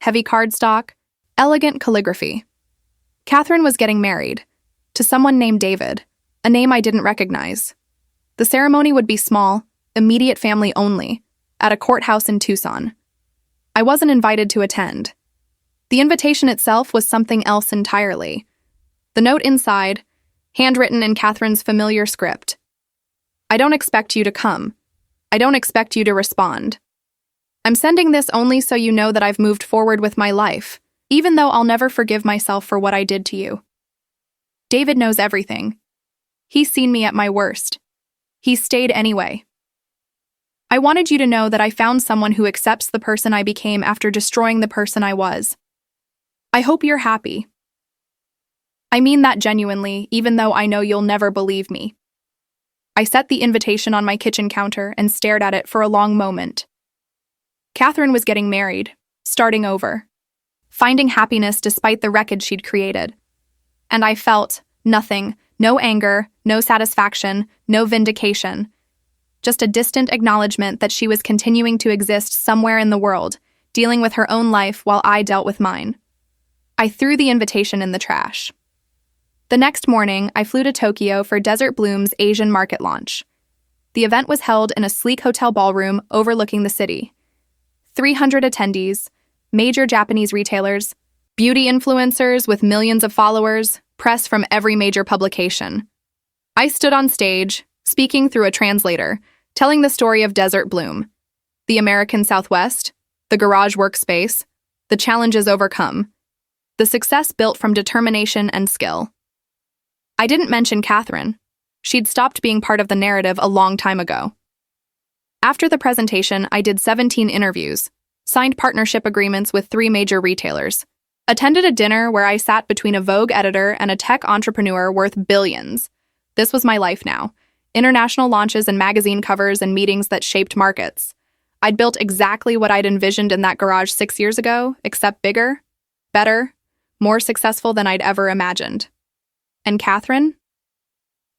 Heavy cardstock, elegant calligraphy. Catherine was getting married, to someone named David, a name I didn't recognize. The ceremony would be small, immediate family only, at a courthouse in Tucson. I wasn't invited to attend. The invitation itself was something else entirely. The note inside, handwritten in Catherine's familiar script. "I don't expect you to come. I don't expect you to respond. I'm sending this only so you know that I've moved forward with my life, even though I'll never forgive myself for what I did to you. David knows everything. He's seen me at my worst. He's stayed anyway. I wanted you to know that I found someone who accepts the person I became after destroying the person I was. I hope you're happy. I mean that genuinely, even though I know you'll never believe me." I set the invitation on my kitchen counter and stared at it for a long moment. Catherine was getting married, starting over, finding happiness despite the wreckage she'd created. And I felt nothing, no anger, no satisfaction, no vindication. Just a distant acknowledgement that she was continuing to exist somewhere in the world, dealing with her own life while I dealt with mine. I threw the invitation in the trash. The next morning, I flew to Tokyo for Desert Bloom's Asian market launch. The event was held in a sleek hotel ballroom overlooking the city. 300 attendees, major Japanese retailers, beauty influencers with millions of followers, press from every major publication. I stood on stage, speaking through a translator, telling the story of Desert Bloom, the American Southwest, the garage workspace, the challenges overcome, the success built from determination and skill. I didn't mention Catherine. She'd stopped being part of the narrative a long time ago. After the presentation, I did 17 interviews, signed partnership agreements with 3 major retailers, attended a dinner where I sat between a Vogue editor and a tech entrepreneur worth billions. This was my life now. International launches and magazine covers and meetings that shaped markets. I'd built exactly what I'd envisioned in that garage 6 years ago, except bigger, better, more successful than I'd ever imagined. And Catherine?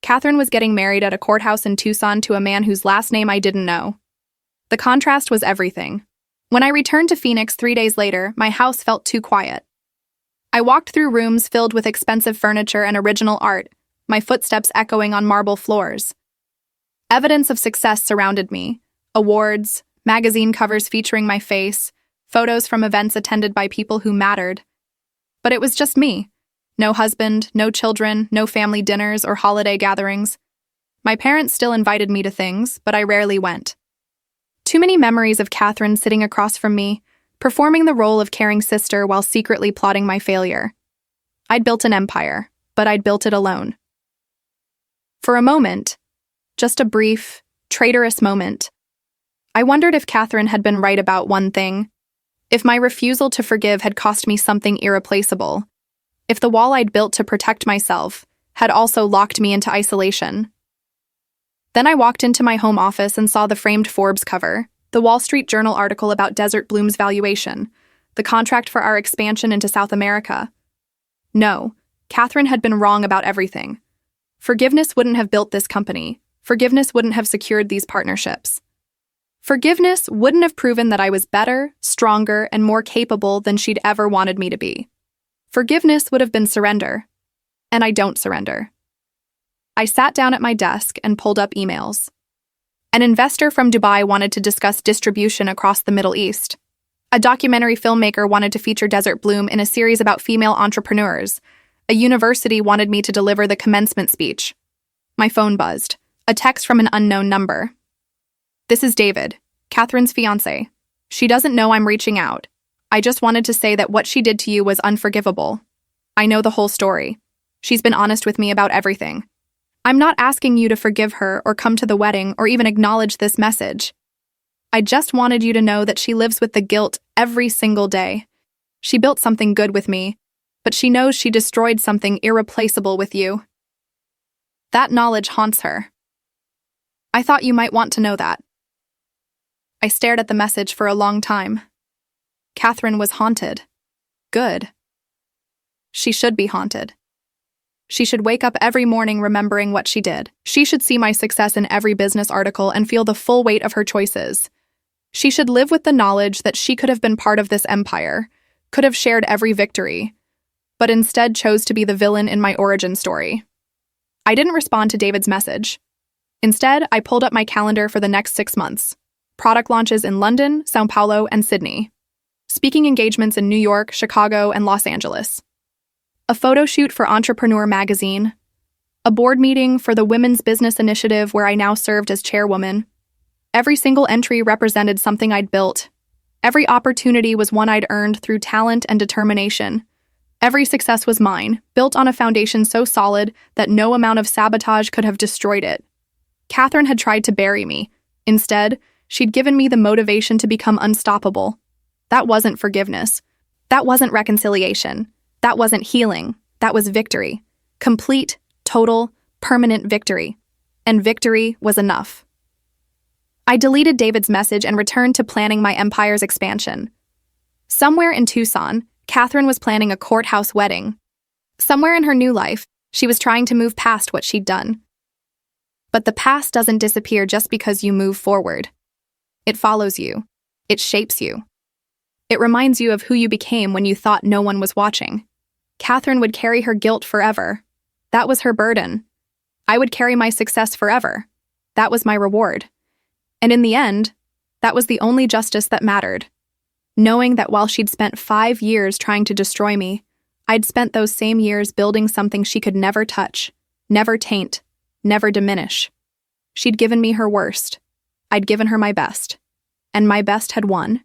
Catherine was getting married at a courthouse in Tucson to a man whose last name I didn't know. The contrast was everything. When I returned to Phoenix 3 days later, my house felt too quiet. I walked through rooms filled with expensive furniture and original art, my footsteps echoing on marble floors. Evidence of success surrounded me: awards, magazine covers featuring my face, photos from events attended by people who mattered. But it was just me. No husband, no children, no family dinners or holiday gatherings. My parents still invited me to things, but I rarely went. Too many memories of Catherine sitting across from me, performing the role of caring sister while secretly plotting my failure. I'd built an empire, but I'd built it alone. For a moment, just a brief, traitorous moment, I wondered if Catherine had been right about one thing, if my refusal to forgive had cost me something irreplaceable, if the wall I'd built to protect myself had also locked me into isolation. Then I walked into my home office and saw the framed Forbes cover, the Wall Street Journal article about Desert Bloom's valuation, the contract for our expansion into South America. No, Catherine had been wrong about everything. Forgiveness wouldn't have built this company. Forgiveness wouldn't have secured these partnerships. Forgiveness wouldn't have proven that I was better, stronger, and more capable than she'd ever wanted me to be. Forgiveness would have been surrender. And I don't surrender. I sat down at my desk and pulled up emails. An investor from Dubai wanted to discuss distribution across the Middle East. A documentary filmmaker wanted to feature Desert Bloom in a series about female entrepreneurs. A university wanted me to deliver the commencement speech. My phone buzzed. A text from an unknown number. "This is David, Catherine's fiancé. She doesn't know I'm reaching out. I just wanted to say that what she did to you was unforgivable. I know the whole story. She's been honest with me about everything. I'm not asking you to forgive her or come to the wedding or even acknowledge this message. I just wanted you to know that she lives with the guilt every single day. She built something good with me, but she knows she destroyed something irreplaceable with you. That knowledge haunts her. I thought you might want to know that." I stared at the message for a long time. Catherine was haunted. Good. She should be haunted. She should wake up every morning remembering what she did. She should see my success in every business article and feel the full weight of her choices. She should live with the knowledge that she could have been part of this empire, could have shared every victory, but instead chose to be the villain in my origin story. I didn't respond to David's message. Instead, I pulled up my calendar for the next 6 months. Product launches in London, São Paulo, and Sydney. Speaking engagements in New York, Chicago, and Los Angeles. A photo shoot for Entrepreneur magazine. A board meeting for the Women's Business Initiative where I now served as chairwoman. Every single entry represented something I'd built. Every opportunity was one I'd earned through talent and determination. Every success was mine, built on a foundation so solid that no amount of sabotage could have destroyed it. Catherine had tried to bury me. Instead, she'd given me the motivation to become unstoppable. That wasn't forgiveness. That wasn't reconciliation. That wasn't healing. That was victory. Complete, total, permanent victory. and victory was enough. I deleted David's message and returned to planning my empire's expansion. Somewhere in Tucson, Catherine was planning a courthouse wedding. Somewhere in her new life, she was trying to move past what she'd done. But the past doesn't disappear just because you move forward. It follows you. It shapes you. It reminds you of who you became when you thought no one was watching. Catherine would carry her guilt forever. That was her burden. I would carry my success forever. That was my reward. And in the end, that was the only justice that mattered. Knowing that while she'd spent 5 years trying to destroy me, I'd spent those same years building something she could never touch, never taint, never diminish. She'd given me her worst. I'd given her my best. And my best had won.